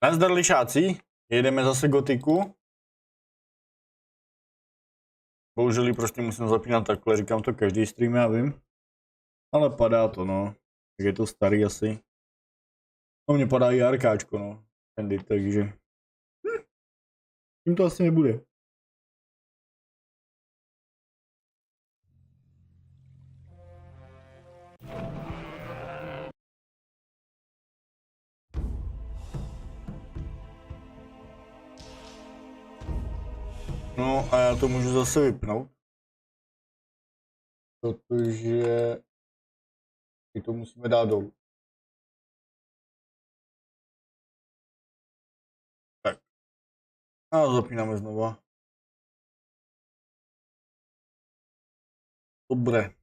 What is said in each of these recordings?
Nazdar lišáci, jedeme zase gotiku. Bohužel ji prostě musím zapínat takhle, říkám to každý stream, já vím. Ale padá to, no. Tak je to starý asi. No mně padá i arkáčko, no. Handy, takže. Tím to asi nebude. No a já to můžu zase vypnout. Protože my to musíme dát dolů. Tak. A zapínáme znova. Dobré.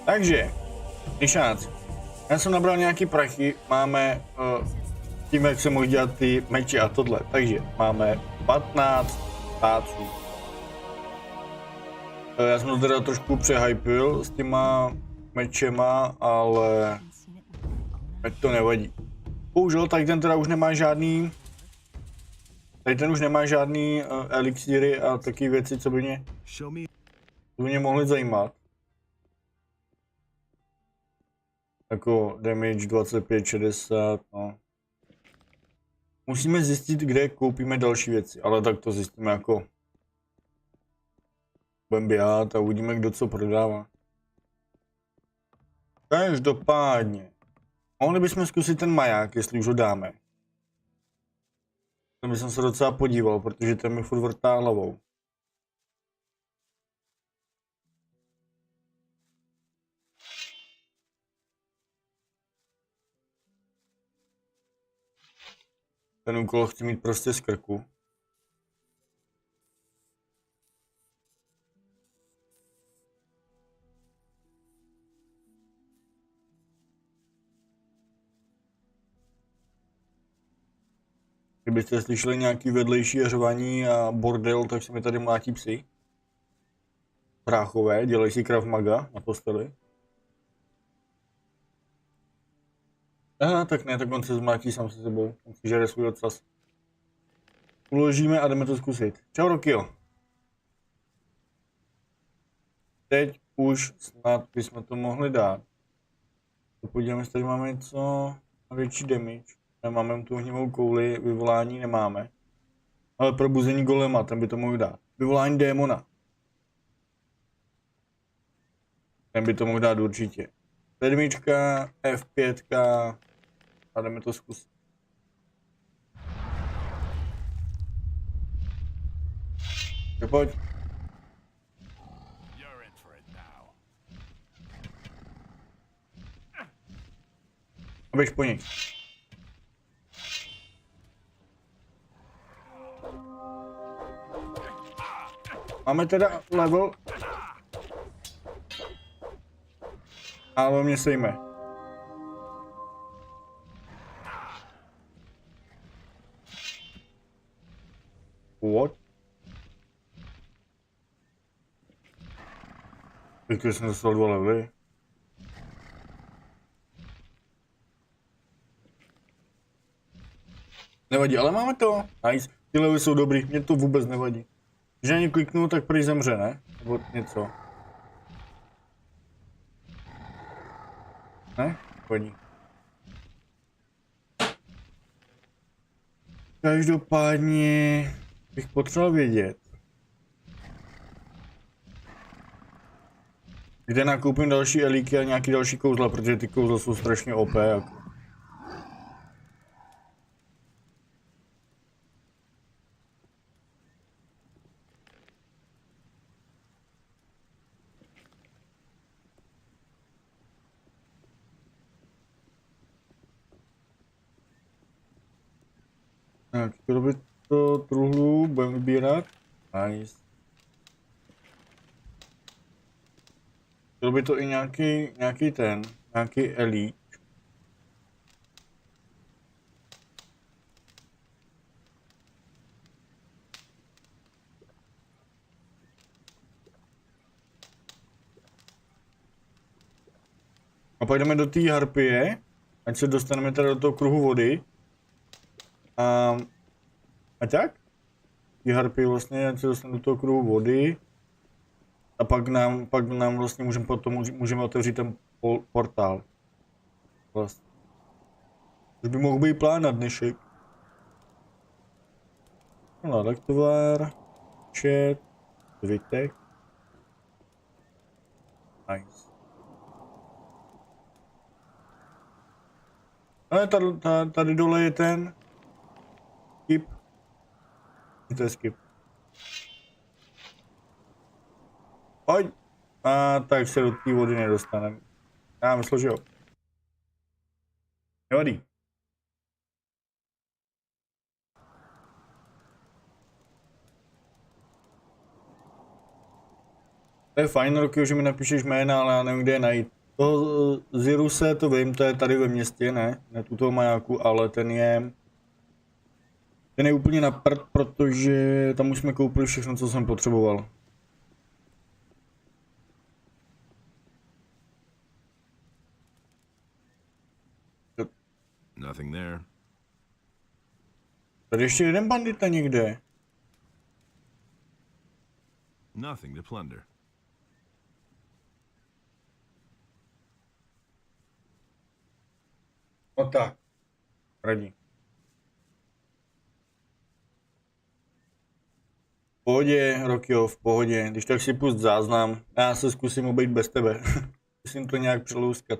Takže, lišáci, já jsem nabral nějaký prachy, máme tím, jak se mohli dělat ty meče a tohle, takže máme 15 táců. Já jsem to teda trošku přehypil s těma mečema, ale ať to nevadí. Bohužel tady ten teda už nemá žádný, elixíry a taky věci, co by mě mohly zajímat. Jako damage 25-60, no. Musíme zjistit, kde koupíme další věci, ale tak to zjistíme jako budeme běhat a uvidíme, kdo co prodává. Každopádně, mohli bychom zkusit ten maják, jestli už ho dáme. Tam bych se docela podíval, protože ten mi furt vrtá hlavou. Ten úkol chci mít prostě z krku. Kdybyste slyšeli nějaký vedlejší řvaní a bordel, tak se mi tady mlátí psy. Bráchové, dělají si Krav Maga na posteli. Aha, tak ne, tak on se zmlátí sám se sebou, on si žere svůj ocas. Uložíme a jdeme to zkusit. Čau Rokio. Teď už snad bychom to mohli dát. Podíváme, jestli tady máme něco na větší damage. Nemáme tu ohnivou kouli, vyvolání nemáme. Ale probuzení golema, ten by to mohl dát. Vyvolání démona. Ten by to mohl dát určitě. Sedmička, F5 a jdeme to zkusit. Pojď. A běž po něj. Máme teda level. Ale mě sejme. What? Teď jsem dostal 2 levely. Nevadí, ale máme to. Nice. Ty levely jsou dobrý, mě to vůbec nevadí. Když ani kliknu, tak prý zemře, ne? Nebo něco. Ne? Chodí. Každopádně bych potřeboval vědět, kde nakoupím další elíky a nějaký další kouzla, protože ty kouzla jsou strašně OP. Jako. Tak, robit to truhlu, budeme vybírat. Nice. Byl by to i nějaký elík. A pak jdeme do té harpie, ať se dostaneme teda do toho kruhu vody. A tak? Ty harpie vlastně, ať se dostaneme do toho kruhu vody. A pak nám vlastně můžeme otevřít ten portál. Vlastně. Už by mohl být plán na dnešek. No, tak tovar, chat, zbytek. Nice. Ale tady dole je ten skip. To je skip. Pojď. A tak se do té vody nedostaneme. Já myslím, že jo. Nevadí. To je fajn, Roky, že mi napíšeš jména, ale já nevím, kde je najít. Toho Ziruse, to vím, to je tady ve městě, ne u toho majáku, ale ten je úplně na prd, protože tam už jsme koupili všechno, co jsem potřeboval. Nothing there. Tady ještě jeden bandita někde. Nothing to plunder. No tak. Radí. V pohodě, Rokio, v pohodě. Když tak si pust záznam, já se zkusím obejít bez tebe. Zkusím to nějak přelouskat.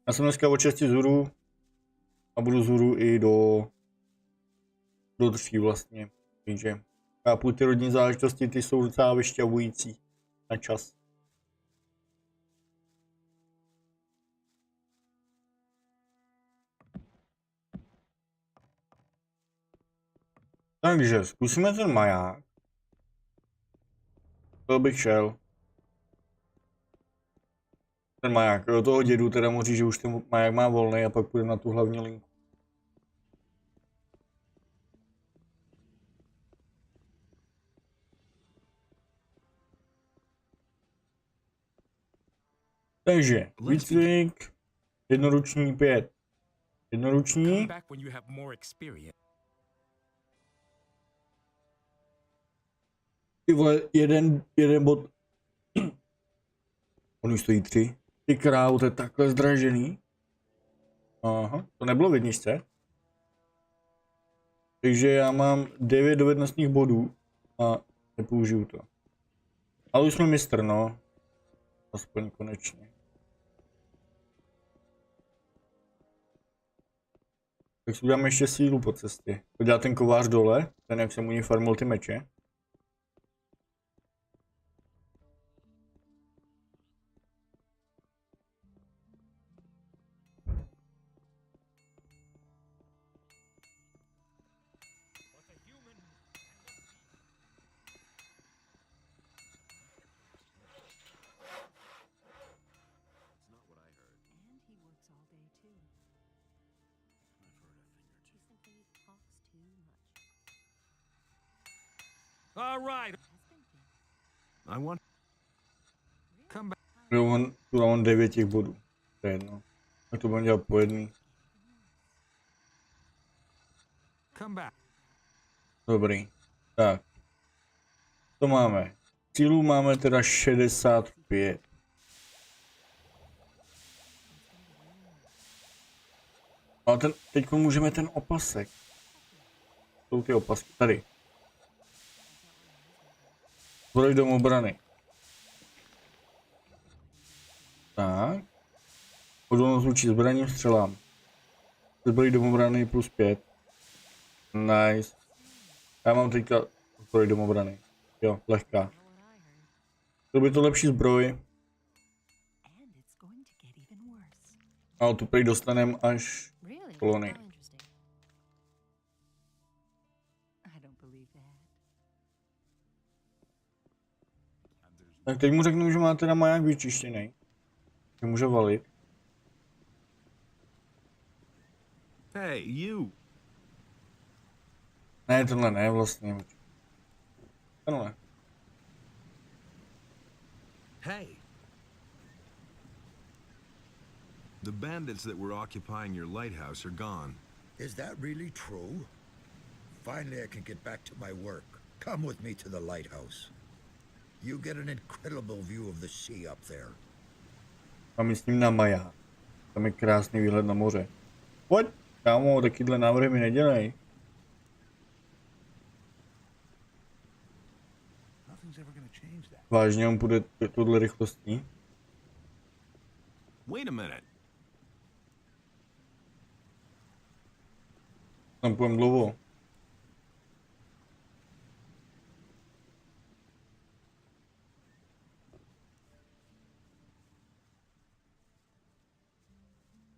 Já jsem dneska od 6 zuru a budu zuru i do 3 vlastně. Takže chápu, ty rodinné záležitosti, ty jsou docela vyšťavující na čas. Takže zkusíme ten maják. To bych šel. Ten maják, do toho dědu teda mu říct, že už ten maják má volný a pak půjdeme na tu hlavní linku. Takže, výcvik, jednoruční 5. Jednoruční. Ty vole, jeden bod. On už stojí 3. Ty krávo, to je takhle zdražený. Aha, to nebylo v jedničce. Takže já mám 9 dovednostních bodů a nepoužiju to. Ale už jsme mistr, no. Aspoň konečně. Tak si uděláme ještě sílu po cestě. To dělá ten kovář dole, ten jak jsem u ní farmil ty meče. All right. I want. Come back. Tu mám 9 těch bodů. To je jedno. Tak to budeme dělat po jedný. Come back. Dobrý. Tak. To máme. Cílů máme teda 65. Ale teď můžeme ten opasek. Jsou ty opasky. Tady. Zbroj do obrany. Tak. Odolnost vůči zbraním střelám. Zbroj do obrany plus 5. Nice. Já mám teďka zbroj do obrany. Jo, lehká. To by to lepší zbroj. Ale tu prej dostanem až kolony. Tak teď mu řeknu, že má teda maják vyčištěný. Že může valit. Hey, you. Ne, tenhle ne vlastně. Tenhle. Hey. The bandits that were occupying your lighthouse are gone. Is that really true? Finally I can get back to my work. Come with me to the lighthouse. You get an incredible view of the sea up there. A myslím na maják. Tam je krásný výhled na moře. Pojď, kámo, takyhle návrhy mi nedělej. Vážně on půjde touhle rychlostí? Wait a minute. Tam půjdem dlouho.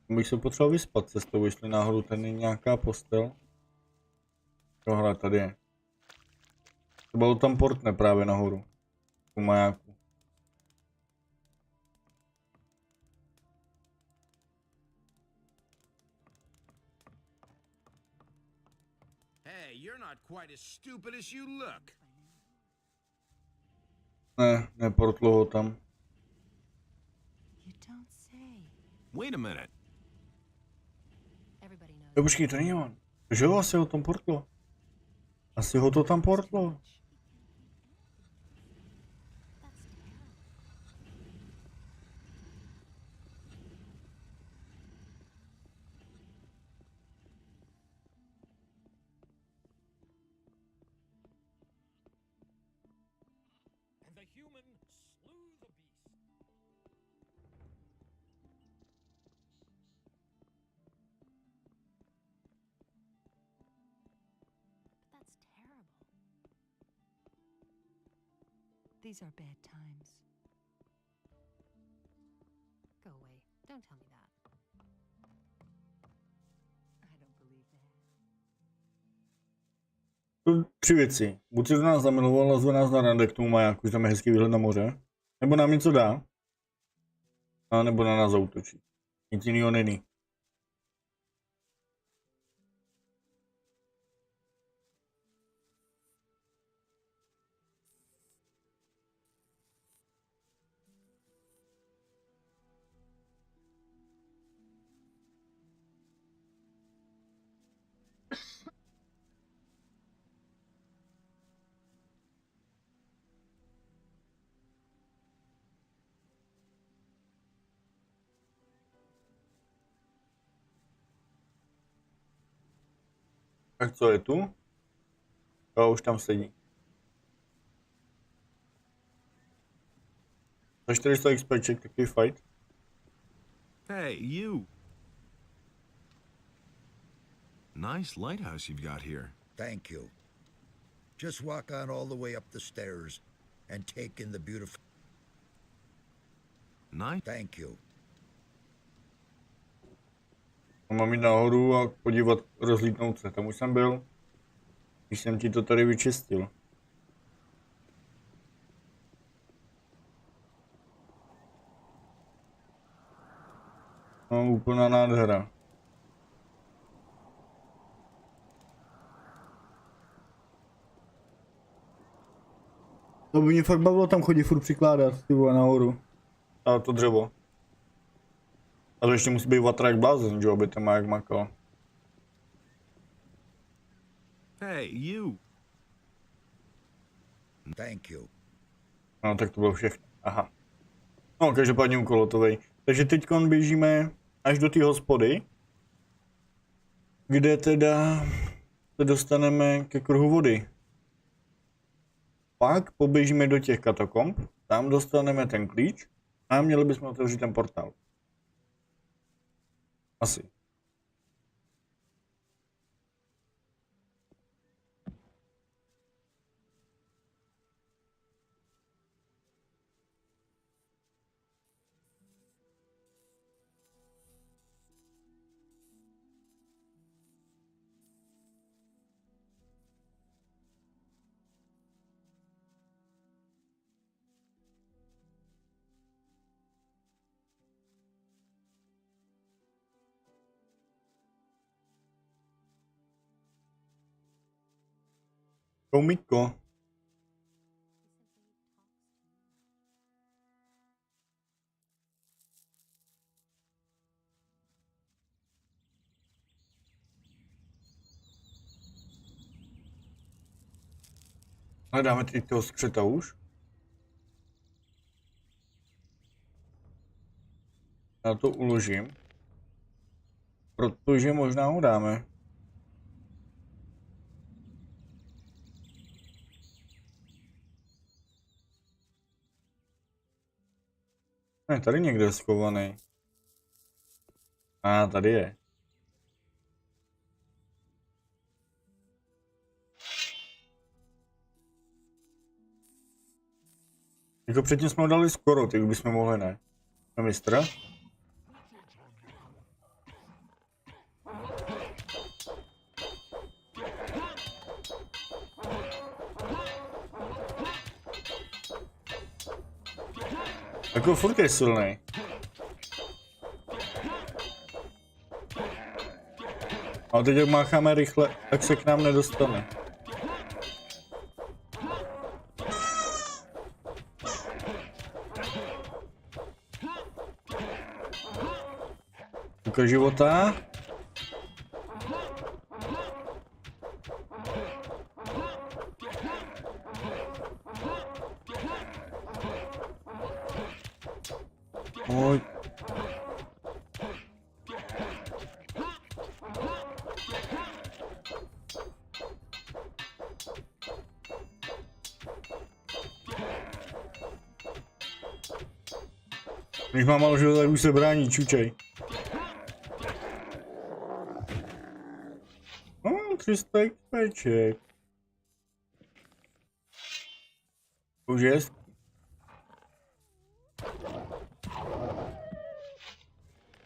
Bych se potřeboval vyspat cestou, jestli náhodou tady není nějaká postel. Tohle tady je. Třeba tam portne právě nahoru. U majáku. Hey, you're not quite as stupid as you look. Ne, neportlo ho tam. Wait a minute. Jo, počkej, to není on. Že jo, asi ho tam portlo. Asi ho to tam portlo. These are bad times. Go away. Don't tell me that. I don't believe that. Tři věci. Buď se do nás zamiloval a zve nás na rande k tomu majáku, že tam je hezký výhled na moře. Nebo nám něco dá. A nebo na nás zautočí. Nic jinýho není. Tak co je tu? Jo, už tam sedí. Za 400 XPček takový fight. Hey, you. Nice lighthouse you've got here. Thank you. Just walk on all the way up the stairs and take in the beautiful... Nice. Thank you. Mám jít nahoru a podívat, rozlítnout se. Tam už jsem byl, když jsem ti to tady vyčistil. No, úplná nádhera. To by mě fakt bavilo tam chodit furt přikládat, ty vole, nahoru. A to dřevo. A to ještě musí být vatra jak blázen, že aby ten maják makal. Hey, you. Thank you. No, tak to bylo všechno. Aha. No, každopádně úkol hotovej. Takže teďkon běžíme až do té hospody, kde teda se dostaneme ke kruhu vody. Pak poběžíme do těch katakomb, tam dostaneme ten klíč a měli bychom otevřít ten portál. Asi. Koumiko. Hledáme teď toho skřeta už. Já to uložím. Protože možná ho dáme. Ne, tady někde je schovaný. A tady je. Jako předtím jsme ho dali skoro, teď bychom mohli ne. Mistr. Jako furt je silný. Ale teď jak mácháme rychle, tak se k nám nedostane. Uka života. Oj. Když mám malo života, tak už se brání, čučej. 300 XPček. Už je.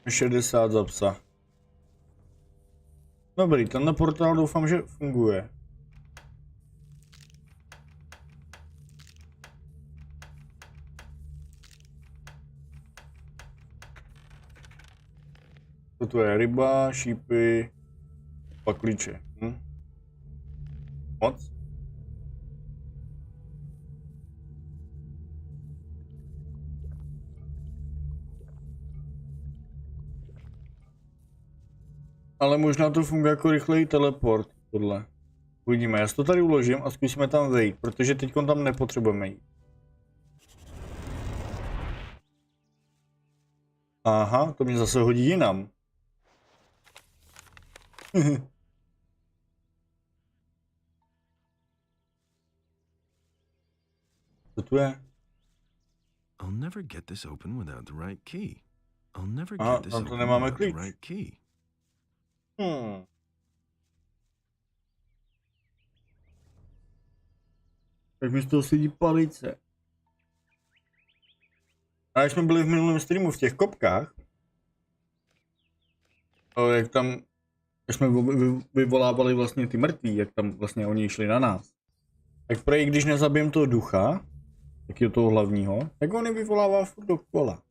Je 60 za psa. Dobrý, tenhle portál doufám, že funguje. Toto je ryba, šípy, pak klíče. Moc? Ale možná to funguje jako rychlej teleport, tohle. Uvidíme, já si to tady uložím a zkusíme tam vejít, protože teď tam nepotřebujeme jít. Aha, to mě zase hodí jinam. Co tu je? I'll never get this open without the right key. I'll never Aha, get this tam to open nemáme without the klíč. right key. Tak mi z toho sedí palice. A jak jsme byli v minulém streamu v těch kopkách, jak tam, jak jsme vyvolávali vlastně ty mrtví, jak tam vlastně oni šli na nás. Tak prej, když nezabijem toho ducha, taky toho hlavního, tak on je vyvolává furt dokola.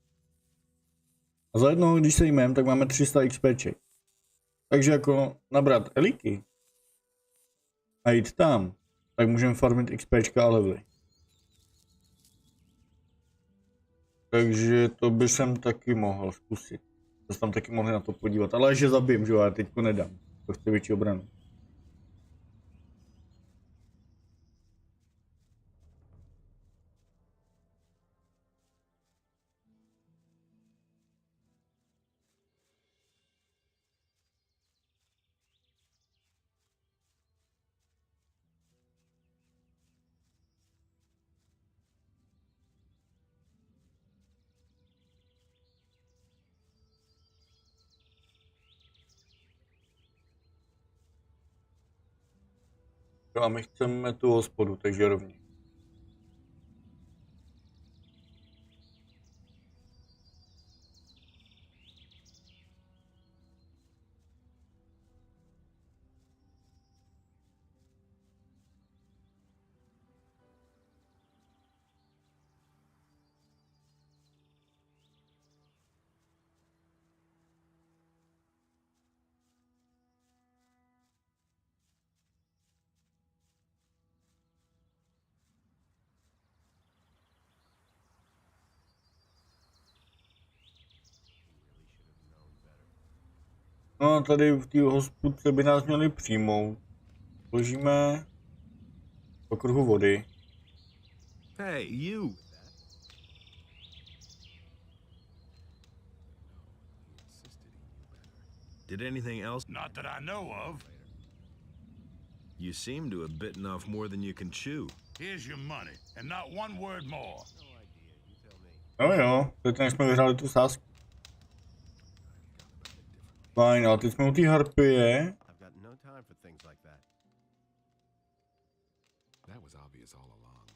A za jednoho, když se jmem, tak máme 300 XPček. Takže jako nabrat eliky a jít tam, tak můžeme farmit XPčka a levely. Takže to by jsem taky mohl zkusit. To se tam taky mohli na to podívat, ale že zabijem, že jo, já teďko nedám. To chce větší obranu. Jo, a my chceme tu hospodu, takže rovně. No a tady v té hospůdce by nás měli přijmout. Ložíme po kruhu vody. Hey, you! Did anything else? Not that I know of. You seem to have bitten off more than you can chew. Here's your money, and not one word more. No jo, teď než jsme vyhráli tu sázku. Fajn, ale teď jsme u té harpie. I've got no time for things like that. That was obvious all along.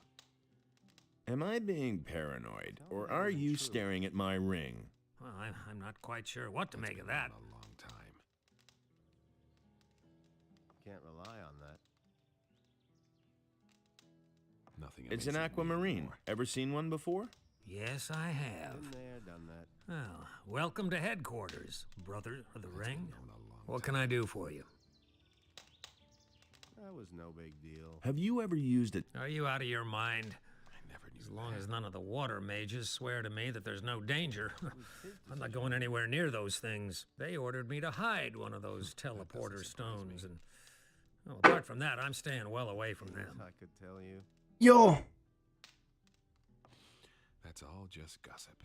Am I being paranoid, or are you staring at my ring? Well, I'm not quite sure what to make of that. A long time. Can't rely on that. Nothing. It's an amazing me aquamarine. anymore. Ever seen one before? Yes, I have. Been there, done that. Well, welcome to headquarters, brother of the ring. Known a long What can I do for you? That was no big deal. Have you ever used it? Are you out of your mind? I never knew As long that. as none of the water mages swear to me that there's no danger, I'm not going anywhere near those things. They ordered me to hide one of those teleporter stones, and well, apart from that, I'm staying well away from them. I could tell you. Jo, That's all just gossip.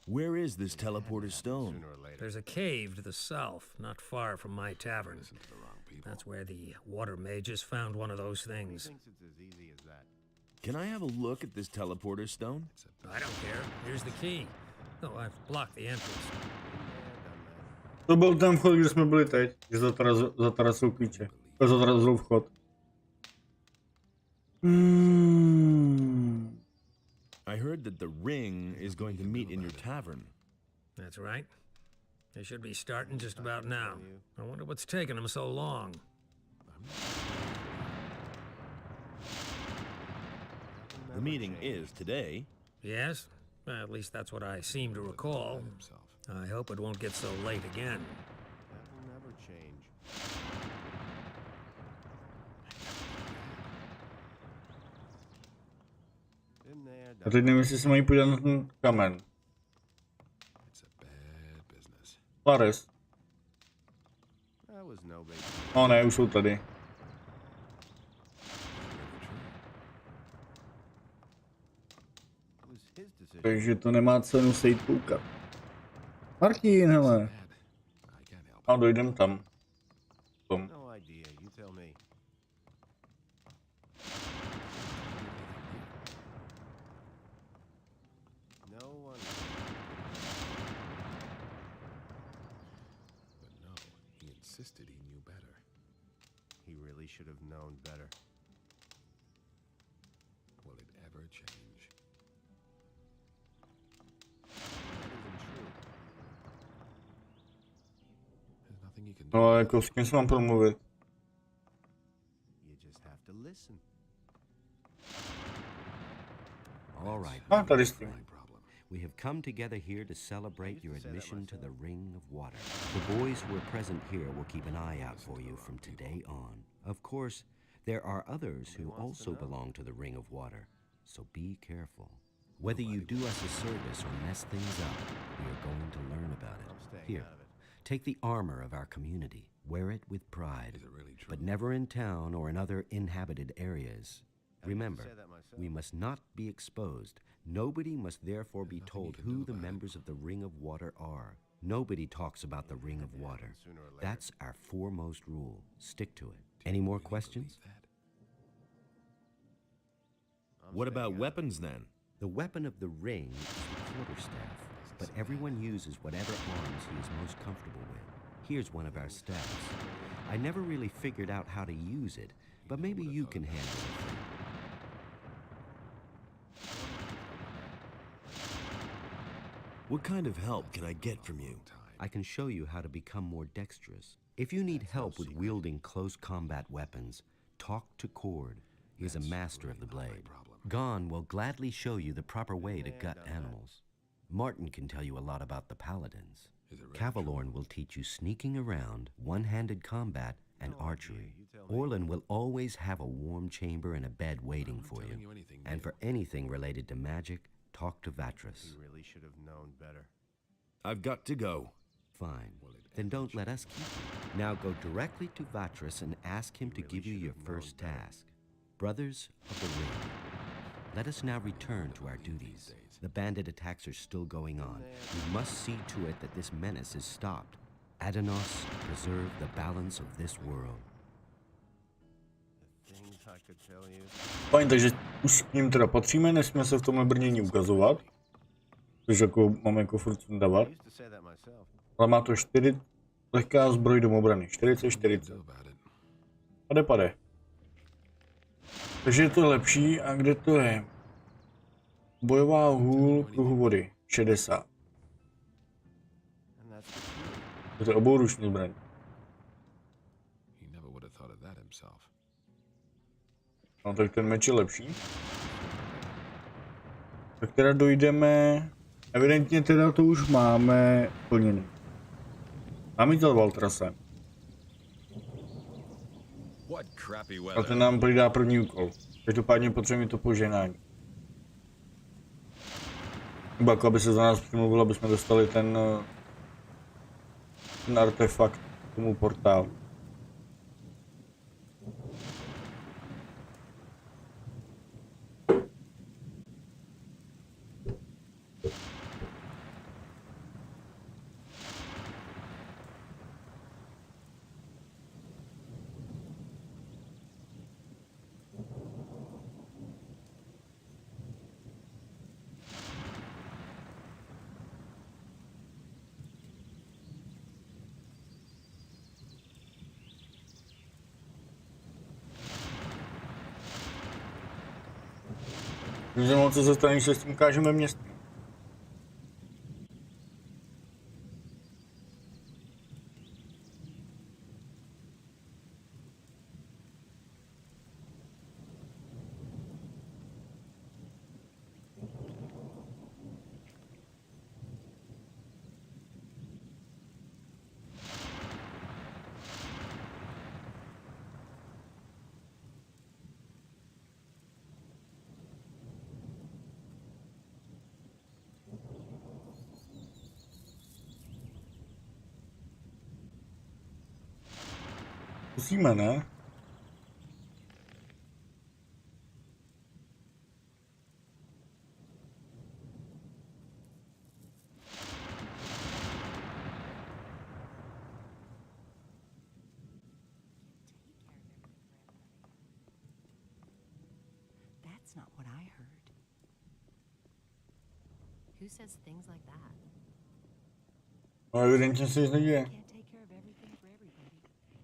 Where is this teleporter stone? Sooner or later. There's a cave to the south, not far from my tavern. Listen to the wrong people. That's where the water mages found one of those things. Thinks it's as easy as that. Can I have a look at this teleporter stone? It's a I don't care. Here's the key. No, I've blocked the entrance. Been there, done that. to byl ten vchod, kde jsme byli teď. Že zatarasou klíče. Zatarasou vchod. I heard that the ring is going to meet in your tavern. That's right. They should be starting just about now. I wonder what's taking them so long. The meeting is today. Yes? At least that's what I seem to recall. himself. I hope it won't get so late again. That will never change. Been there, A done teď nevím, jestli se mají podívat na ten kamen. It's a bad business. Lares. that was no big deal. No ne, už jsou tady. It was his decision. Takže to nemá cenu se jít koukat. Martin, hele. Bad. I can't help it. A dojdem tam. Tom. No idea, you tell me. No one. But no, he insisted he knew better. He really should have known better. Will it ever change? That isn't true. There's nothing you can do. No jako s kým se mám promluvit? You just have to listen. All right, A tady s tím. My problem. we have come together here to celebrate your admission to the Ring of Water. The boys who are present here will keep an eye out for you from today on. Of course, there are others who also belong to the Ring of Water, so be careful. Whether you do us a service or mess things up, we are going to learn about it. staying Here, out of it. take the armor of our community. Wear it with pride, Is it really true? but never in town or in other inhabited areas. Remember, say that myself. we must not be exposed. Nobody must therefore be told who the members of the Ring of Water are. Nobody talks about the Ring of Water. Sooner or later. That's our foremost rule. Stick to it. Any more questions? Believe that. What about weapons then? The weapon of the ring is the quarterstaff, but everyone uses whatever arms he is most comfortable with. Here's one of our staffs. I never really figured out how to use it, but maybe you can handle it. What kind of help can I get from you? I can show you how to become more dexterous. If you need help with wielding close combat weapons, talk to Cord. He is a master of the blade. Gon will gladly show you the proper way to gut animals. Martin can tell you a lot about the paladins. Cavalorn will teach you sneaking around, one-handed combat, and archery. Orlin will always have a warm chamber and a bed waiting for you. And for anything related to magic, talk to Vatras. He really should have known better. I've got to go. Fine. Then don't let us keep you. Now go directly to Vatras and ask him to give you your first task. Brothers of the Ring, let us now return to our duties. The bandit attacks are still going on. We must see to it that this menace is stopped. Adanos, preserve the balance of this world. Fajn, takže už s ním teda patříme, nesmíme se v tomhle brnění ukazovat. Což jako máme jako furt sundávat. Ale má to 4 lehká zbroj domobrany. 40-40. Pade. Takže je to lepší. A kde to je? Bojová hůl kruhu vody. 60. To je obouruční zbraň. No tak ten meč je lepší. Tak teda dojdeme... Evidentně teda to už máme plněný. Máme dělat Valtrase. A ten nám přidá první úkol. Každopádně potřebujeme to požehnání. Nebo jako aby se za nás přimluvil, aby jsme dostali ten artefakt k tomu portálu. Můžeme co se stane, když se s tím ukážeme městě. Musíme, ne? That's not what I heard. Who says things like that? No evidentně se nic neděje. Can't take care of everything for everybody.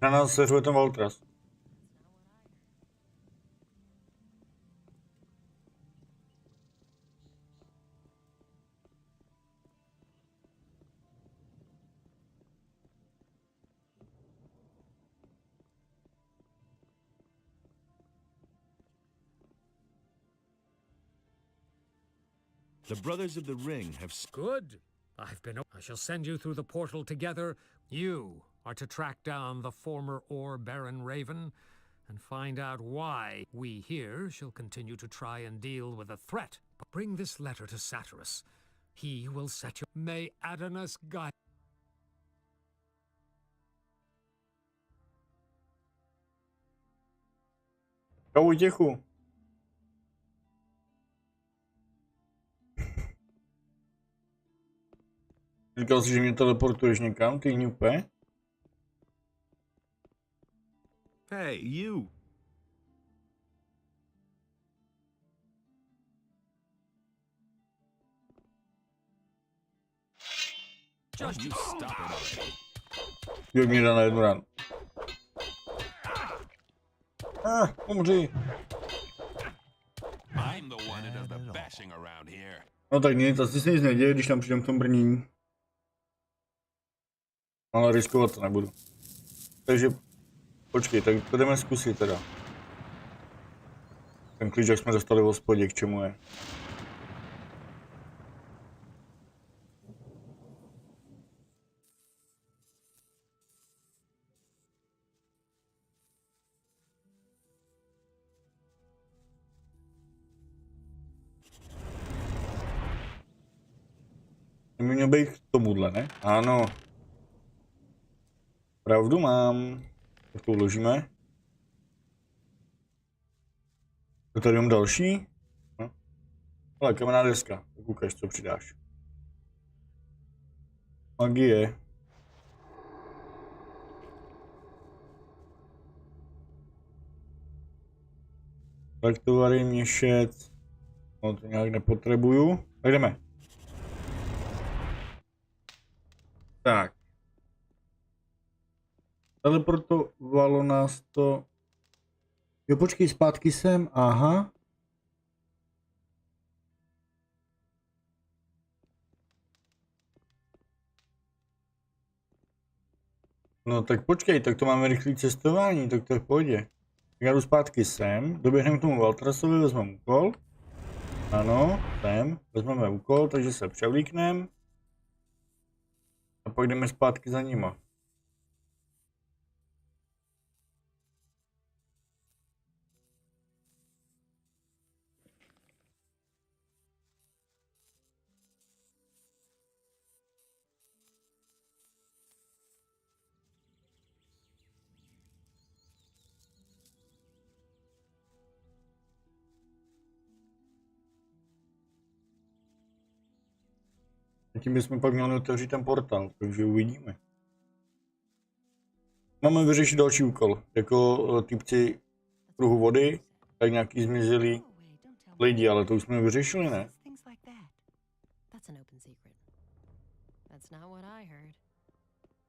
Na nás se řve ten Valtras. The Brothers of the Ring have... Good. I shall send you through the portal together. You are to track down the former Ore Baron Raven and find out why we here shall continue to try and deal with the threat. Bring this letter to Satyrus. He will set you... May Adonis guide... Čau, Děchu. Říkal jsi, že mě teleportuješ někam, ty hňupe? Hey, you! Just you stop it already. Jak mě dá na jednu ránu. Umři. I'm the one that does the bashing around here. No tak nic, asi se nic neděje, když tam přijdem k tomu brnění. Ale riskovat to nebudu. Takže, počkej, tak to jdeme zkusit teda. Ten klíč, jak jsme dostali v hospodě, k čemu je. Měl bych k tomuhle, ne? Ano. Pravdu mám. Tak to uložíme. To tady mám další? No. Ale kamenná deska. Tak ukaž, co přidáš. Magie. Tak tovary, měšec. No to nějak nepotřebuju. Tak jdeme. Tak. Teleportovalo nás to. Jo, počkej, zpátky sem, aha. No tak počkej, tak to máme rychlé cestování, tak to je v pohodě. Já jdu zpátky sem, doběhneme k tomu Valtrasovi, vezmeme úkol. Ano, sem, vezmeme úkol, takže se převlíkneme. A pak jdeme zpátky za nima. A tím bychom pak měli otevřít ten portál, takže uvidíme. Máme vyřešit další úkol, jako týpci v kruhu vody, tak nějaký zmizelí lidi, ale to už jsme vyřešili, ne? Things like that. That's an open secret. That's not what I heard.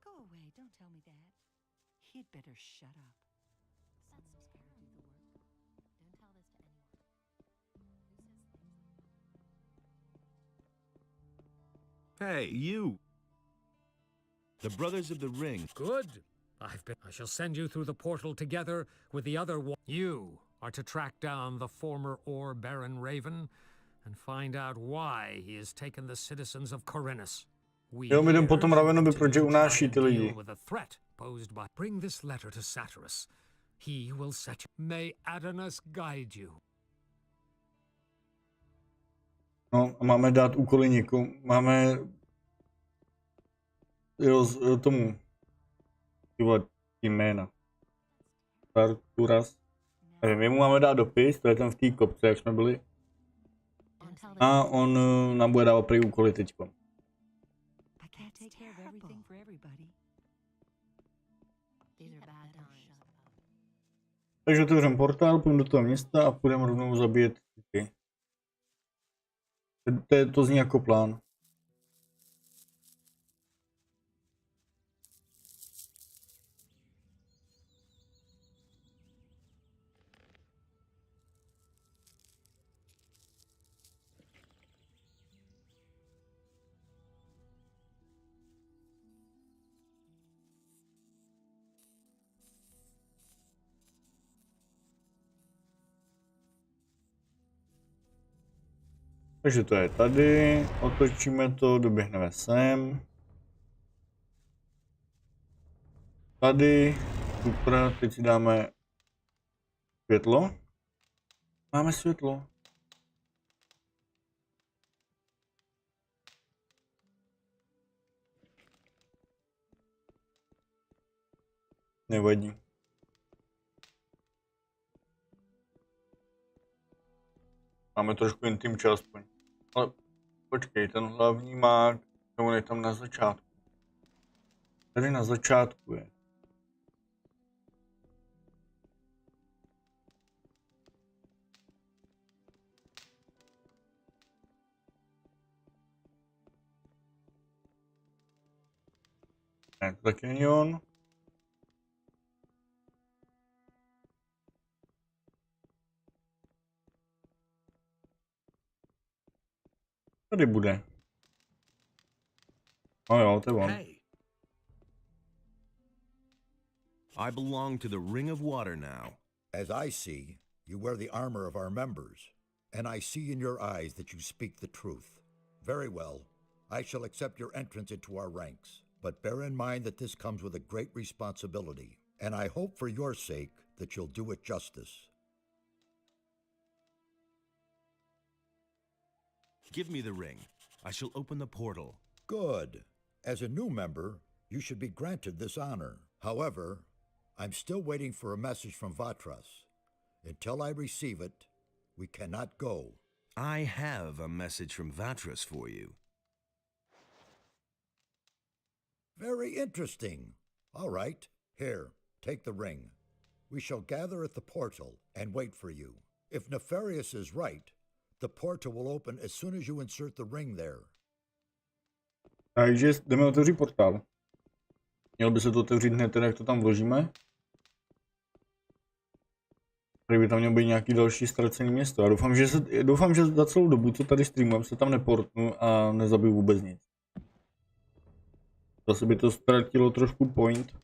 Go away, don't tell me that. He'd better shut up. That's terrible. Don't tell this to anyone. Hey, you! The Brothers of the Ring. Good. I shall send you through the portal together with the other one. You are to track down the former Ore Baron Raven and find out why he has taken the citizens of Corinus. Jo, my jdem potom Ravenovi, protože unáší ty lidi. With a threat posed by bring this letter to Satyrus. He will set you. May Adonis guide you. No a máme dát úkoly někomu, máme jo, tomu jména. Tarturas. My mu máme dát dopis, to je tam v té kopce, jak jsme byli. A on nám bude dávat prý úkoly teďko. Takže otevřeme portál, půjdeme do toho města a půjdeme rovnou zabíjet ty. To zní jako plán. Takže to je tady, otočíme to, doběhneme sem. Tady, super, teď si dáme světlo. Máme světlo. Nevadí. Máme trošku intim čas, aspoň. Ale počkej, ten hlavní mák, on je tam na začátku. Tady na začátku je. Ne, to taky není on. Tady bude. Oh jo, to je on. Hey! I belong to the Ring of Water now. As I see, you wear the armor of our members, and I see in your eyes that you speak the truth. Very well. I shall accept your entrance into our ranks, but bear in mind that this comes with a great responsibility, and I hope for your sake that you'll do it justice. Give me the ring. I shall open the portal. Good. As a new member, you should be granted this honor. However, I'm still waiting for a message from Vatras. Until I receive it, we cannot go. I have a message from Vatras for you. Very interesting. All right, here, take the ring. We shall gather at the portal and wait for you. If Nefarious is right, the portal will open as soon as you insert the ring there. Takže jdeme otevřít portál. Mělo by se to otevřít hned teda, jak to tam vložíme. Tady by tam mělo být nějaký další ztracený město. A doufám, že za celou dobu, co tady streamujem, se tam neportnu a nezabiju vůbec nic. Zase by to ztratilo trošku point.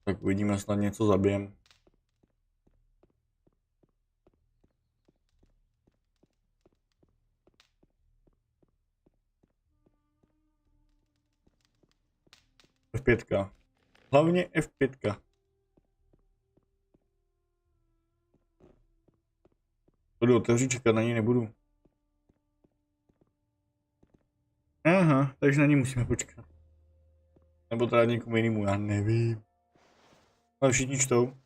Tak uvidíme, snad něco zabijem. F5. Hlavně F5. To jdu otevřít, čekat na něj nebudu. Aha, takže na něj musíme počkat. Nebo teda někomu jinému, já nevím. Ale všichni čtou.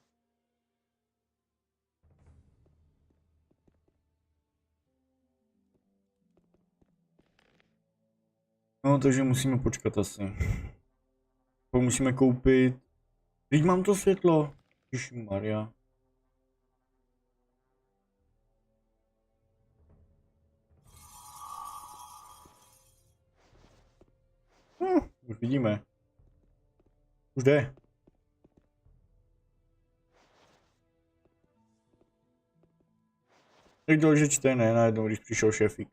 No, takže musíme počkat asi. Musíme koupit. Teď mám to světlo. Ježišmarja. Už vidíme. Už jde. Tak dělal, že čte, ne, najednou, když přišel šéfík.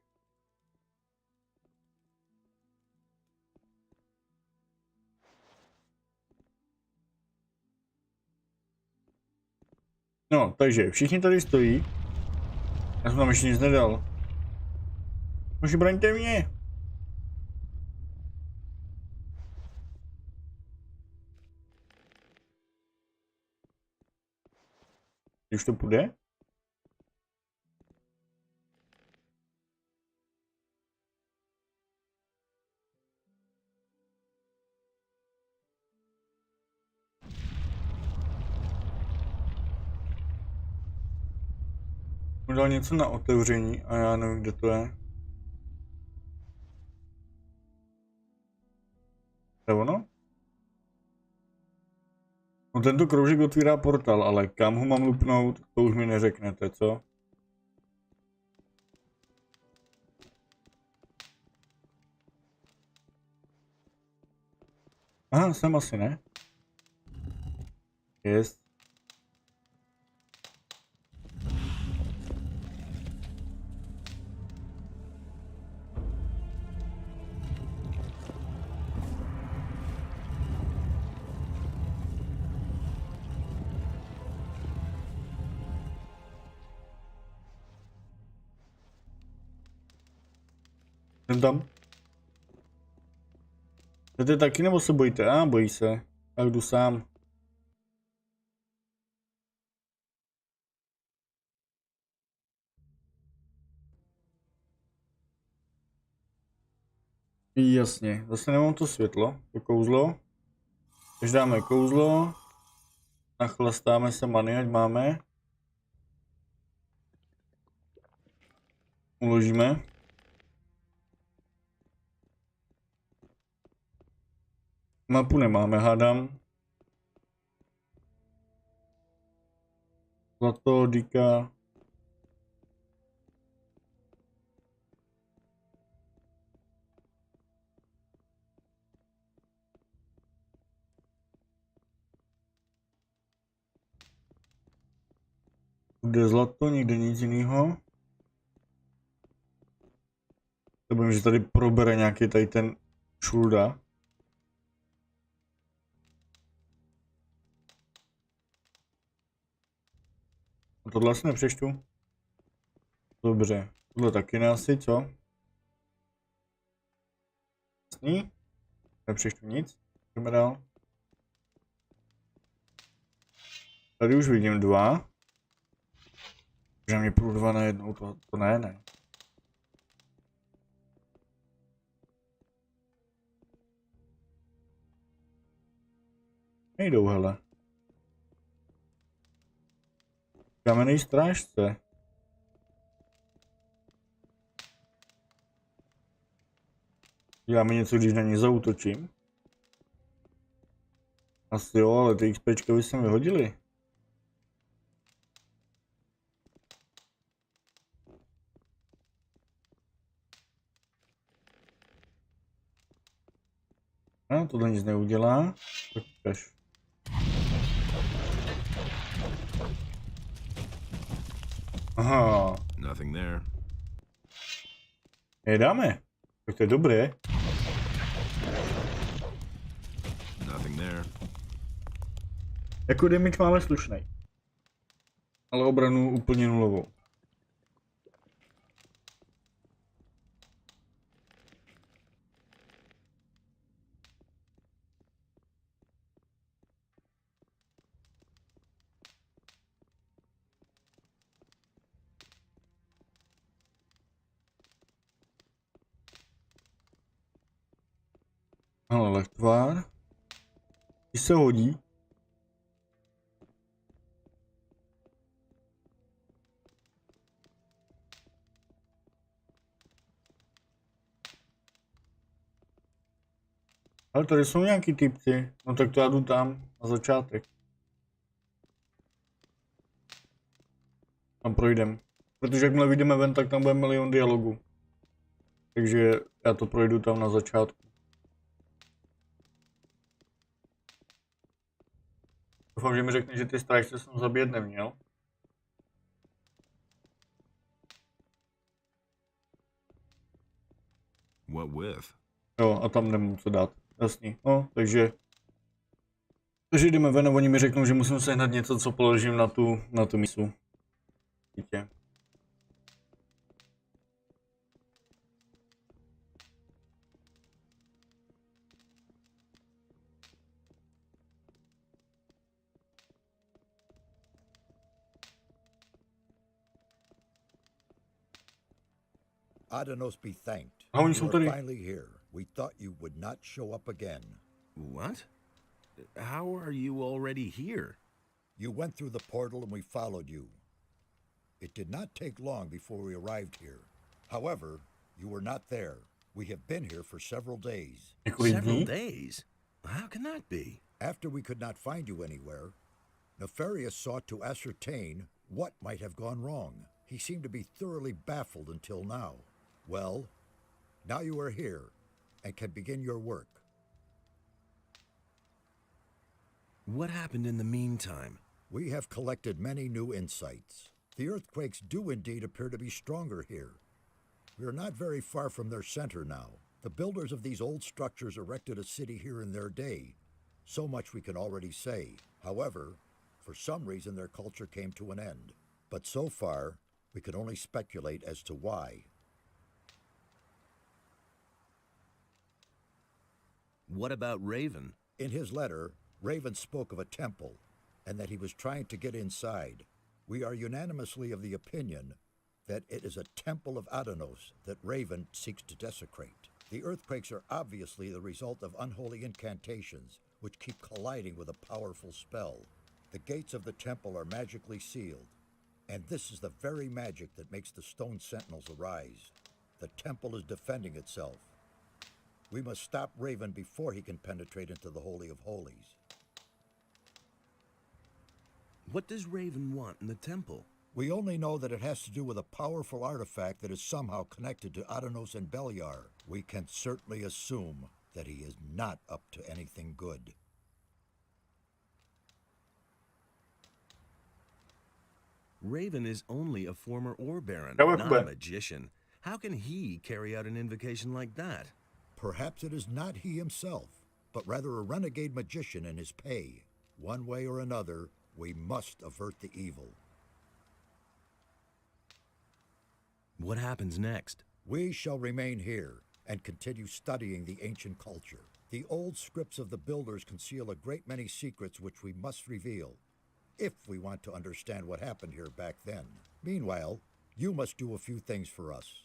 No, takže všichni tady stojí. Já jsem tam ještě nic nedal. Může braňte mě. Už to půjde? Dal něco na otevření a já nevím, kde to je. To je ono? No tento kroužek otvírá portál, ale kam ho mám lupnout, to už mi neřeknete, co? Aha, jsem asi ne. Jest. Jsem tam. Jdete taky nebo se bojíte? Bojí se. Tak jdu sám. Jasně, zase nemám to světlo, to kouzlo. Takže dáme kouzlo. Nachlastáme se many, ať máme. Uložíme. Mapu nemáme, hádám. Zlato, dýka. Kde zlato, nikde nic jiného. To budeme, že tady probere nějaký tady ten šulda. A tohle asi nepřečtu. Dobře, tohle taky ne asi, co? Jasný? Nepřečtu nic. Jdeme dál. Tady už vidím 2. Že mě půjdu 2 najednou, to ne. Nejdou, hele. Kamenný strážce. Děláme něco, když na ně zaútočím? Asi jo, ale ty XPčka by se mi hodily. No, tohle nic neudělá. Tak ukaž. Aha. Nothing there. Dáme. Tak to je dobré. Nothing there. Jako damage máme slušnej. Ale obranu úplně nulovou. Ale lehtvár. Když se hodí. Ale tady jsou nějaký typci. No tak to já jdu tam na začátek. Tam projdem. Protože jakmile vyjdeme ven, tak tam bude milion dialogů. Takže já to projdu tam na začátku. Doufám, že mi řekne, že ty strážce jsem zabíjet neměl. What with? Jo, a tam nemůžu co dát. Jasný. No, takže jdeme ven a oni mi řeknou, že musím sehnat něco, co položím na tu misu. Dítě. Adanos be thanked. A oni You jsou are tady. finally here. We thought you would not show up again. What? How are you already here? You went through the portal and we followed you. It did not take long before we arrived here. However, you were not there. We have been here for several days. Several days? How can that be? After we could not find you anywhere, Nefarious sought to ascertain what might have gone wrong. He seemed to be thoroughly baffled until now. Well, now you are here and can begin your work. What happened in the meantime? We have collected many new insights. The earthquakes do indeed appear to be stronger here. We are not very far from their center now. The builders of these old structures erected a city here in their day. So much we can already say. However, for some reason their culture came to an end. But so far, we can only speculate as to why. What about Raven? In his letter, Raven spoke of a temple, and that he was trying to get inside. We are unanimously of the opinion that it is a temple of Adanos that Raven seeks to desecrate. The earthquakes are obviously the result of unholy incantations, which keep colliding with a powerful spell. The gates of the temple are magically sealed, and this is the very magic that makes the stone sentinels arise. The temple is defending itself. We must stop Raven before he can penetrate into the Holy of Holies. What does Raven want in the temple? We only know that it has to do with a powerful artifact that is somehow connected to Adanos and Beliar. We can certainly assume that he is not up to anything good. Raven is only a former Ore Baron, Yeah, not a magician. How can he carry out an invocation like that? Perhaps it is not he himself, but rather a renegade magician in his pay. One way or another, we must avert the evil. What happens next? We shall remain here and continue studying the ancient culture. The old scripts of the builders conceal a great many secrets which we must reveal, if we want to understand what happened here back then. Meanwhile, you must do a few things for us.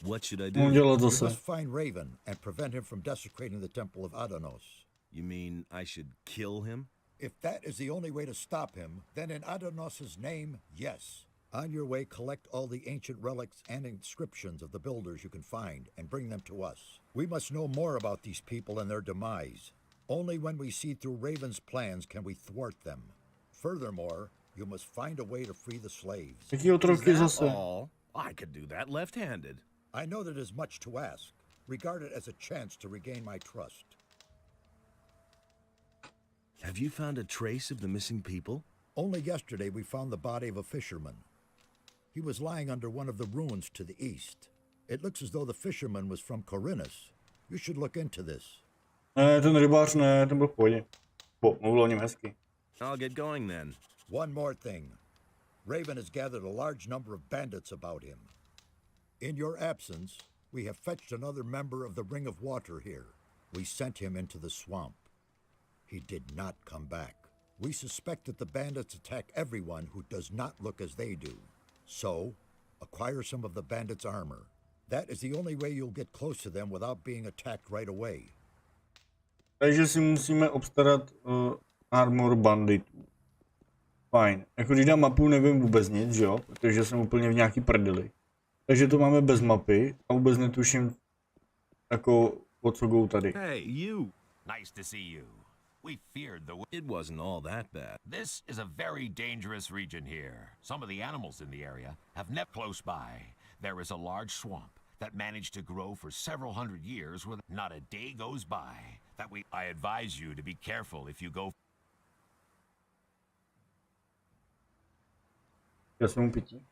What should I do? Udělat You zase. must find Raven and prevent him from desecrating the temple of Adanos. You mean I should kill him? If that is the only way to stop him, then in Adonos's name, yes. On your way, collect all the ancient relics and inscriptions of the builders you can find and bring them to us. We must know more about these people and their demise. Only when we see through Raven's plans can we thwart them. Furthermore, you must find a way to free the slaves. Jaký otroky Is that zase? all? I could do that left-handed. I know that is much to ask. Regard it as a chance to regain my trust. Have you found a trace of the missing people? Only yesterday we found the body of a fisherman. He was lying under one of the ruins to the east. It looks as though the fisherman was from Corinus. You should look into this. Ne, ten rybář ne, ten byl v pohodě. Mluvil o něm hezky. I'll get going then. One more thing. Raven has gathered a large number of bandits about him. In your absence, we have fetched another member of the Ring of Water here. We sent him into the swamp. He did not come back. We suspect that the bandits attack everyone who does not look as they do. So, acquire some of the bandits' armor. That is the only way you'll get close to them without being attacked right away. Takže si musíme obstarat armor banditů. Fajn. Jako když dám mapu, nevím vůbec nic, že jo? Protože jsem úplně v nějaký prdeli. Takže to máme bez mapy a vůbec netuším, jako o co jdou tady. Hey, you! Nice to see you. We feared the... It wasn't all that bad. This is a very dangerous region here. Some of the animals in the area have never close by. There is a large swamp that managed to grow for several hundred years with not a day goes by that I advise you to be careful if you go... Já jsem mu pití.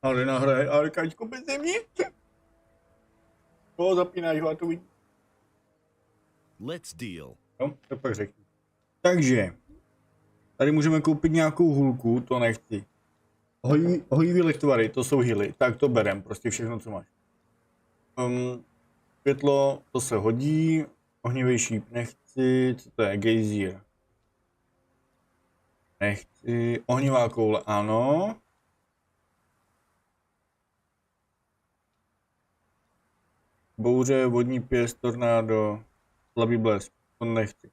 Ale nahraje, ale kačko bez země. Koho zapínáš ho a to vidí. Let's deal. Jo, tak pak řekni. Takže, tady můžeme koupit nějakou hůlku, to nechci. Hojivý lektvary, to jsou hily, tak to berem, prostě všechno, co máš. Světlo, to se hodí, ohnivý šíp nechci, co to je, gejzír. Nechci, ohnivá koule, ano. Bouře, vodní pěst, tornádo, slabý blesk, to nechci.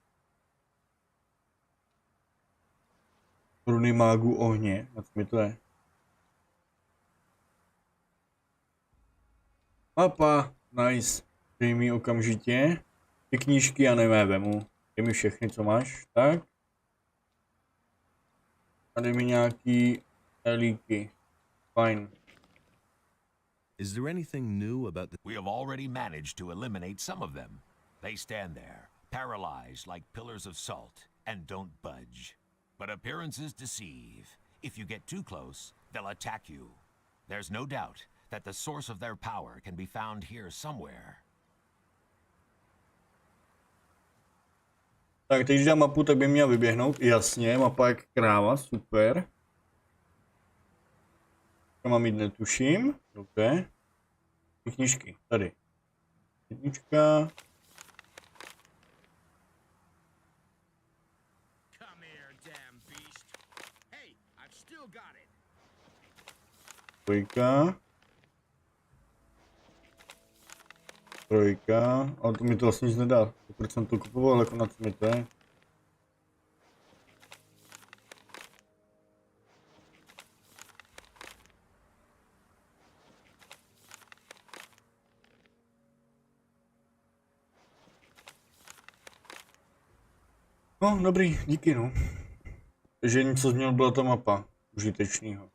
Runy mágů ohně, na co mi to je? Mapa, nice. Dej mi okamžitě. Ty knížky já vemu. Dej mi všechny, co máš, tak. A dej mi nějaký líky. Fajn. Is there anything new about the... We have already managed to eliminate some of them. They stand there, paralyzed like pillars of salt, and don't budge. But appearances deceive. If you get too close, they'll attack you. There's no doubt that the source of their power can be found here somewhere. Tak, teď když dám mapu, tak by měla vyběhnout. Jasně, mapa jak kráva, super. To mám jít, netuším. Dobře. Ty knížky, tady. Jednička. Dvojka. Trojka. Ale to mi to vlastně nic nedá. Proč jsem to kupoval, jako na co mi to je? No, dobrý, díky, no. Takže něco změnil, byla ta mapa užitečného.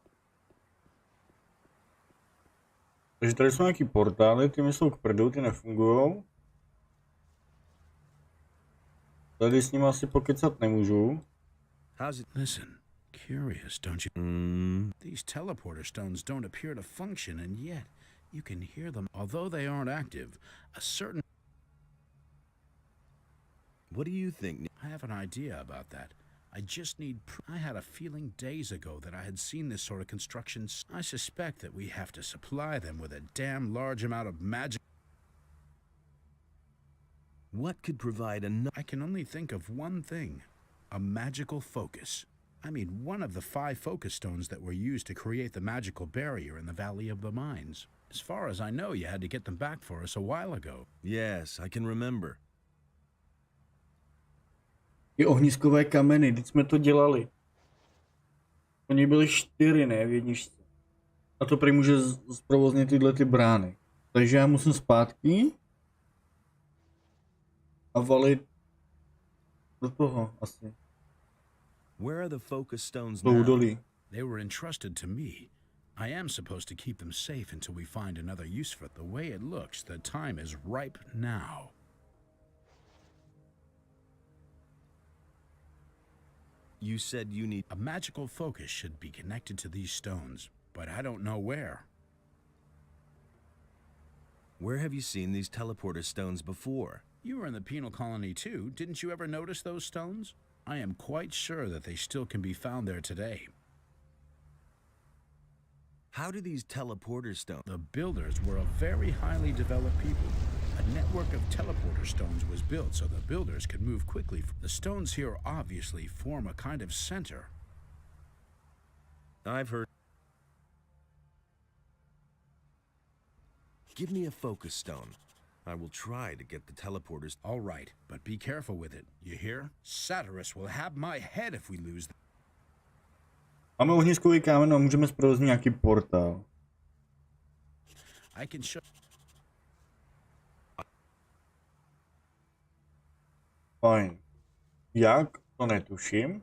Takže tady jsou nějaký portály, ty mi jsou k prdu, ty nefungujou. Tady s nimi asi pokecat nemůžu. How's it? Listen, curious, don't you? These teleporter stones don't appear to function, and yet you can hear them. Although they aren't active, a certain... What do you think? I have an idea about that. I just need I had a feeling days ago that I had seen this sort of construction. I suspect that we have to supply them with a damn large amount of magic. What could provide a... I can only think of one thing. A magical focus. I mean, one of the 5 focus stones that were used to create the magical barrier in the Valley of the Mines. As far as I know, you had to get them back for us a while ago. Yes, I can remember. Ty ohniskové kameny, teď jsme to dělali. Oni byli 4, ne, v jedničce. A to prý může zprovoznit tyhle ty brány. Takže já musím zpátky a valit do toho asi. Where are the focus stones Do now? údolí. They were entrusted to me. I am supposed to keep them safe until we find another use for it. The way it looks, the time is ripe now. You said you need... A magical focus should be connected to these stones, but I don't know where. Where have you seen these teleporter stones before? You were in the penal colony too. Didn't you ever notice those stones? I am quite sure that they still can be found there today. How do these teleporter stones... The builders were a very highly developed people. A network of teleporter stones was built so the builders could move quickly. The stones here obviously form a kind of center. I've heard... Give me a focus stone. I will try to get the teleporters... All right, but be careful with it. You hear? Satyrus will have my head if we lose them. Máme ohniskový kámen a můžeme zprovoznit nějaký portál. I can show... Fajn. Jak? To netuším.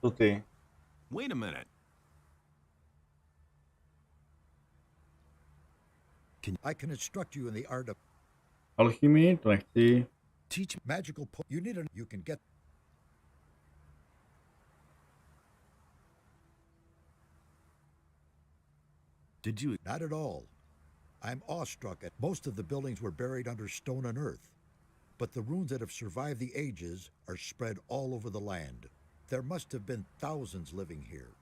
Co ty? Wait a minute. I can instruct you in the art of Alchymii? To nechci. teach magical you need a you can get Did you... not at all. I'm awestruck at most of the buildings were buried under stone and earth, but the runes that have survived the ages are spread all over the land. There must have been thousands living here.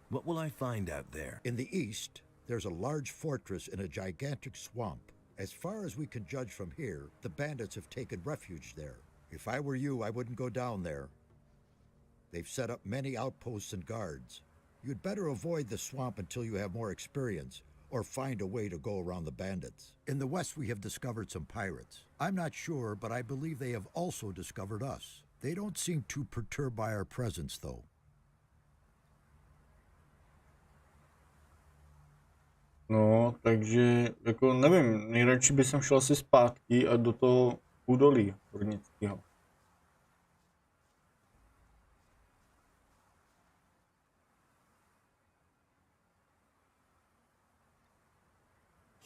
What will I find out there? In the east, there's a large fortress in a gigantic swamp. As far as we can judge from here, the bandits have taken refuge there. If I were you, I wouldn't go down there. They've set up many outposts and guards. You'd better avoid the swamp until you have more experience, or find a way to go around the bandits. In the west, we have discovered some pirates. I'm not sure, but I believe they have also discovered us. They don't seem too perturbed by our presence, though. No, takže, jako nevím, nejradši bych šel asi zpátky a do toho údolí hornického.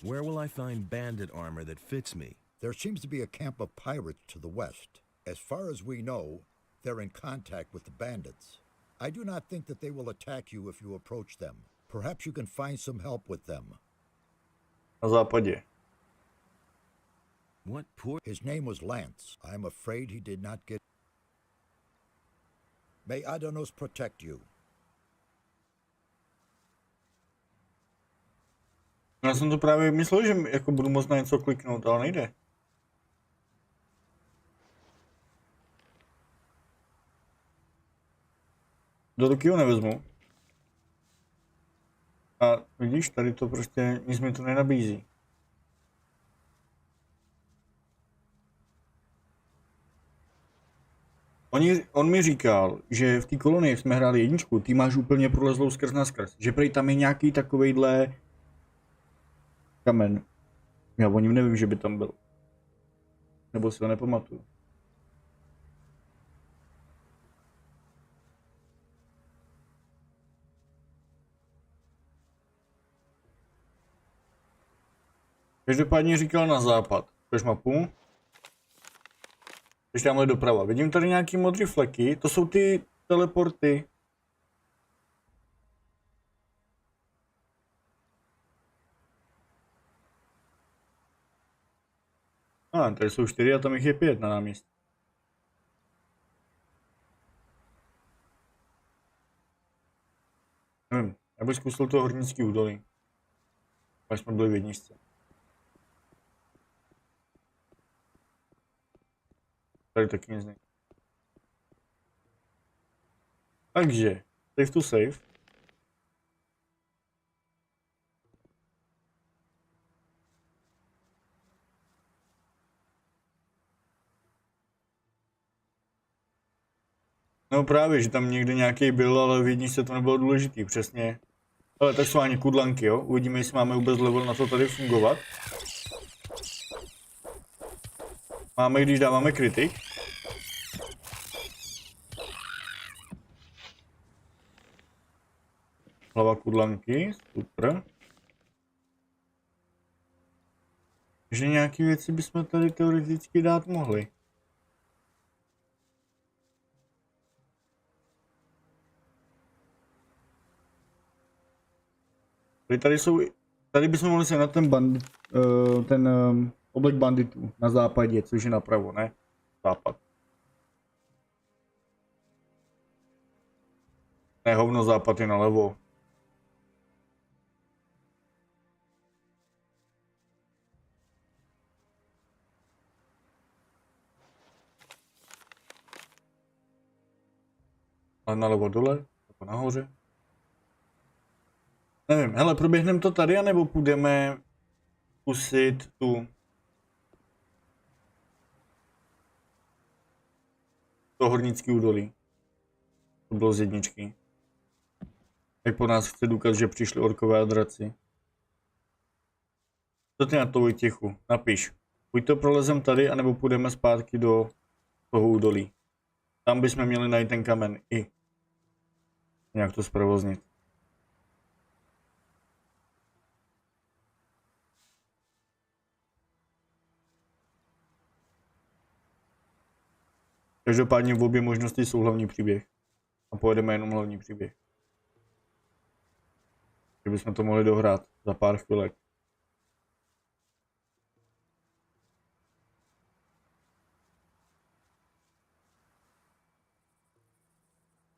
Where will I find bandit armor that fits me? There seems to be a camp of pirates to the west. As far as we know, they're in contact with the bandits. I do not think that they will attack you if you approach them. Perhaps you can find some help with them. Na západě. What poor... His name was Lance. I'm afraid he did not get... May Adanos protect you. Já jsem to právě myslel, že jako budu moct na něco kliknout, ale nejde. Do ruky ho nevezmu. A vidíš, tady to prostě nic mi to nenabízí. On mi říkal, že v té kolonii jsme hráli jedničku, ty máš úplně prolezlou skrz na skrz. Že prej tam je nějaký takovejhle kamen. Já o něm nevím, že by tam byl. Nebo si ho nepamatuju. Každopádně říkal na západ. Ukaž mapu. Když tamhle doprava. Vidím tady nějaký modrý fleky. To jsou ty teleporty. Tady jsou 4 a tam jich je 5 na náměstí. Nevím, já Abych zkusil to hornický údolí. Až jsme byli v jedničce. Tady taky nic není. Takže, save to save. No právě, že tam někde nějaký byl, ale v jedničce to nebylo důležitý, přesně. Ale tak jsou ani kudlanky, jo? Uvidíme, jestli máme vůbec level na to tady fungovat. Máme, když dáváme kritik. Hlava kudlanky, super. Takže nějaké věci bychom tady teoreticky dát mohli. Tady bychom mohli se na ten oblek banditů na západě, což je napravo, ne? Západ. Ne, hovno, západ je nalevo. A nalevo dole, jako nahoře. Nevím, hele, proběhneme to tady, anebo půjdeme zkusit to hornický údolí. To bylo z jedničky. Jak po nás chce důkaz, že přišli orkové a draci. Co ty na to, Vojtěchu? Napiš. Buď to prolezem tady, anebo půjdeme zpátky do toho údolí. Tam bychom měli najít ten kamen i nějak to zprovoznit. Každopádně v obě možnosti jsou hlavní příběh. A pojedeme jenom hlavní příběh. Kdybychom to mohli dohrát za pár chvilek.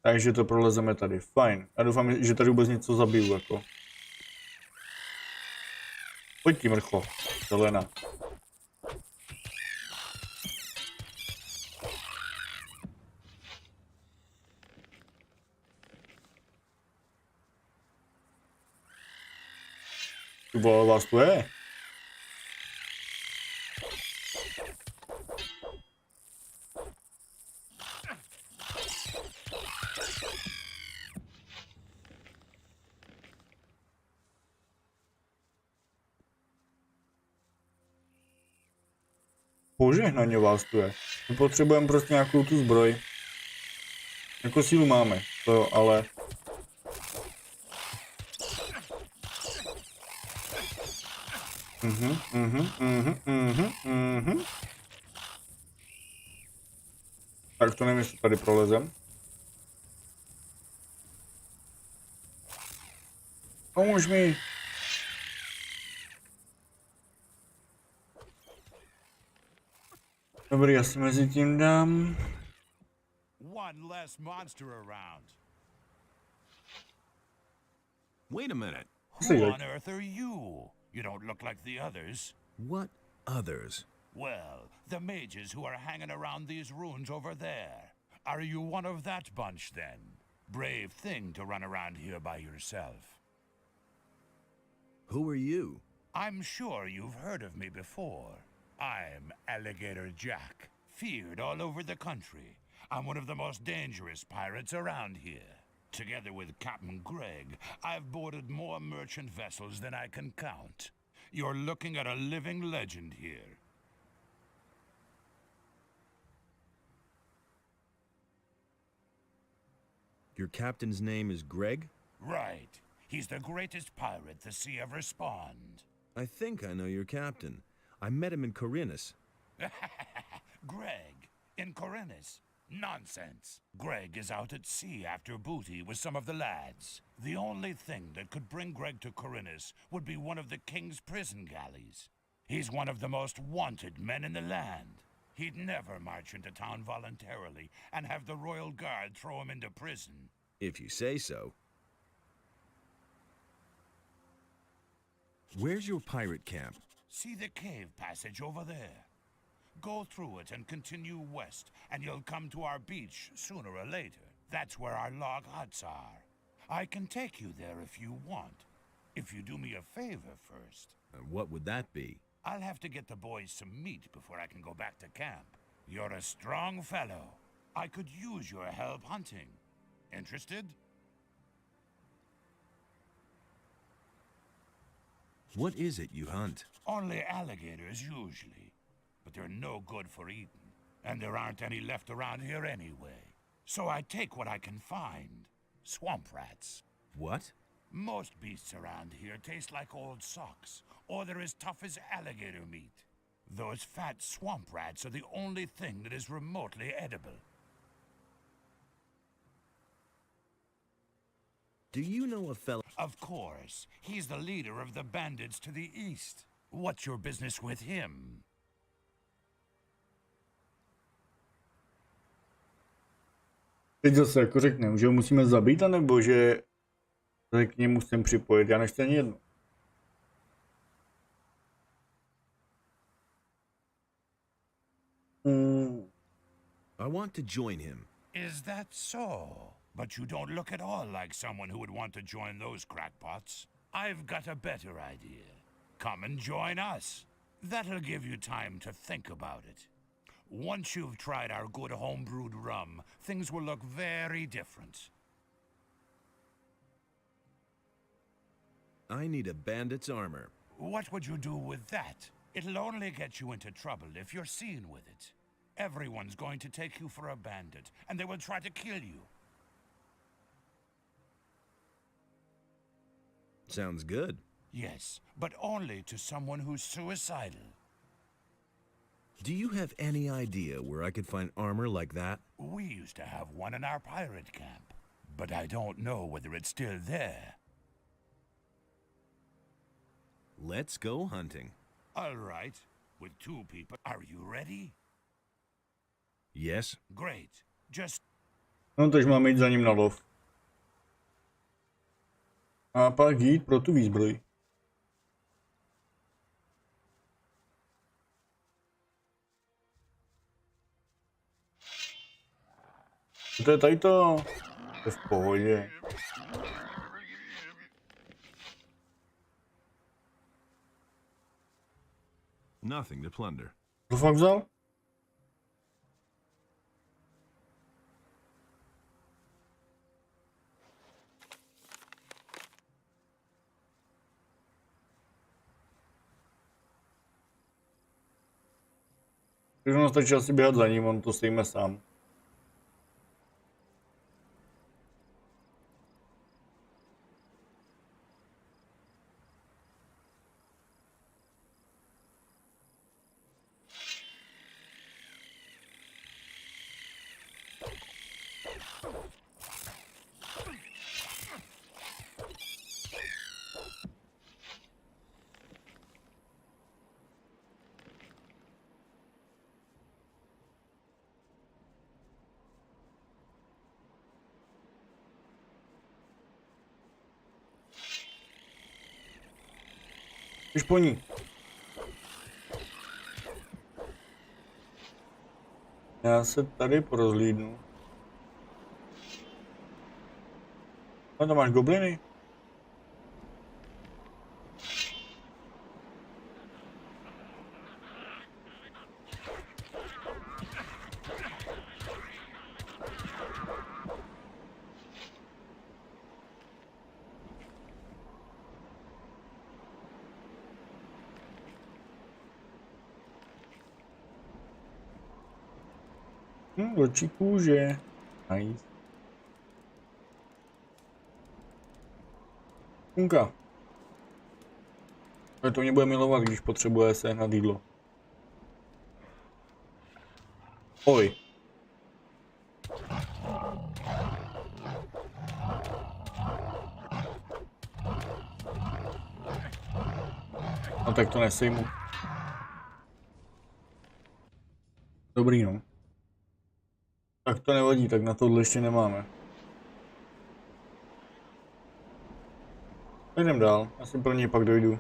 Takže to prolezeme tady. Fajn. Já doufám, že tady vůbec něco zabiju, jako. Pojď ti, mrcho. Zelena. Ty vole, vás tu je. Požehnaně vás tu je. My potřebujeme prostě nějakou tu zbroj. Jako sílu máme, to jo, ale... Tak to nevím, jestli tady prolezem. Pomůž mi. Dobrý, já si mezi tím dám. One less monster around. Wait a minute. Who on earth are you? You don't look like the others. What others? Well, the mages who are hanging around these ruins over there. Are you one of that bunch, then? Brave thing to run around here by yourself. Who are you? I'm sure you've heard of me before. I'm Alligator Jack, feared all over the country. I'm one of the most dangerous pirates around here. Together with Captain Greg, I've boarded more merchant vessels than I can count. You're looking at a living legend here. Your captain's name is Greg? Right. He's the greatest pirate the sea ever spawned. I think I know your captain. I met him in Corinus. Greg, in Corinus? Nonsense. Greg is out at sea after booty with some of the lads. The only thing that could bring Greg to Corinus would be one of the king's prison galleys. He's one of the most wanted men in the land. He'd never march into town voluntarily and have the royal guard throw him into prison. If you say so. Where's your pirate camp? See the cave passage over there? Go through it and continue west, and you'll come to our beach sooner or later. That's where our log huts are. I can take you there if you want. If you do me a favor first. What would that be? I'll have to get the boys some meat before I can go back to camp. You're a strong fellow. I could use your help hunting. Interested? What is it you hunt? Only alligators usually. But they're no good for eating. And there aren't any left around here anyway. So I take what I can find. Swamp rats. What? Most beasts around here taste like old socks, or they're as tough as alligator meat. Those fat swamp rats are the only thing that is remotely edible. Do you know a fellow? Of course. He's the leader of the bandits to the east. What's your business with him? Teď zase jako řekneme, že ho musíme zabít, anebo že se k němu chcem připojit. Já nechci ani jedno. I want to join him. Is that so? But you don't look at all like someone who would want to join those crackpots. I've got a better idea. Come and join us. That'll give you time to think about it. Once you've tried our good homebrewed rum, things will look very different. I need a bandit's armor. What would you do with that? It'll only get you into trouble if you're seen with it. Everyone's going to take you for a bandit, and they will try to kill you. Sounds good. Yes, but only to someone who's suicidal. Do you have any idea where I could find armor like that? We used to have one in our pirate camp, but I don't know whether it's still there. Let's go hunting. All right, with two people. Are you ready? Yes. Great. Just... No, takže máme jít za ním na lov. A pak jít pro tu výzbroj. To je tady to. To je v pohodě. Nothing to plunder. To fakt vzal? Takže nám stačí asi běhat za ním, on to sejme sám. Už po ní. Já se tady porozhlídnu. A tam máš gobliny. Vlčí kůže. Nice. Kunka. To mě bude milovat, když potřebuje sehnat jídlo. Oj. No tak to nesejmu. Dobrý no. Tak to nevadí, tak na tohle ještě nemáme. Jdem dál, já si pro něj pak dojdu.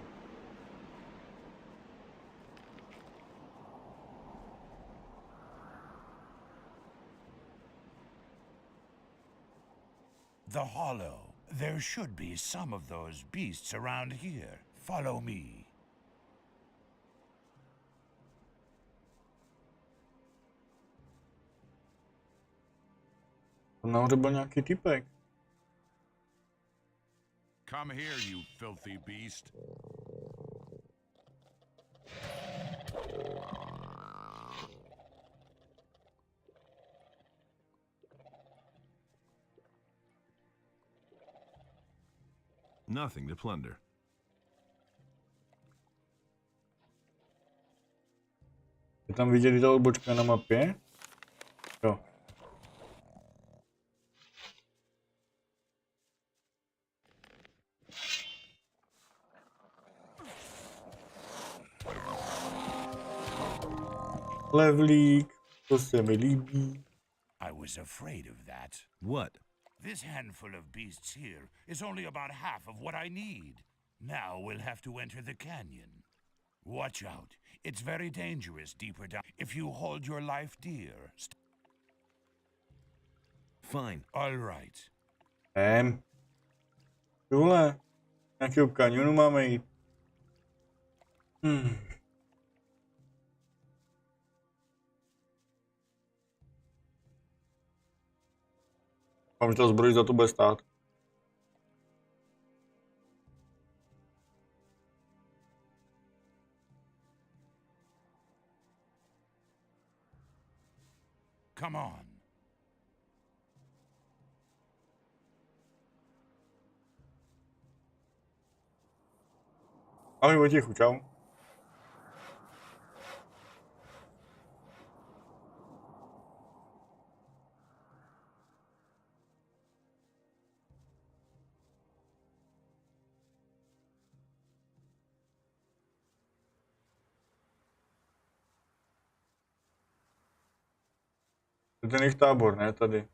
The hollow. There should be some of those beasts around here. Follow me. Nahoře byl nějaký typek. Come here, you filthy beast. Nothing to plunder. Je tam vidět i ta odbočka na mapě? Jo. Levlík, to se mi líbí. I was afraid of that. What? This handful of beasts here is only about half of what I need. Now we'll have to enter the canyon. Watch out. It's very dangerous deeper down. If you hold your life dear. Fine. All right. Tohle. Nějakého kanionu máme jít. Mám, že ta zbroj za to bude stát. Come on. Ahoj Vojtěchu, čau. To je ten jejich tábor, ne? Tady.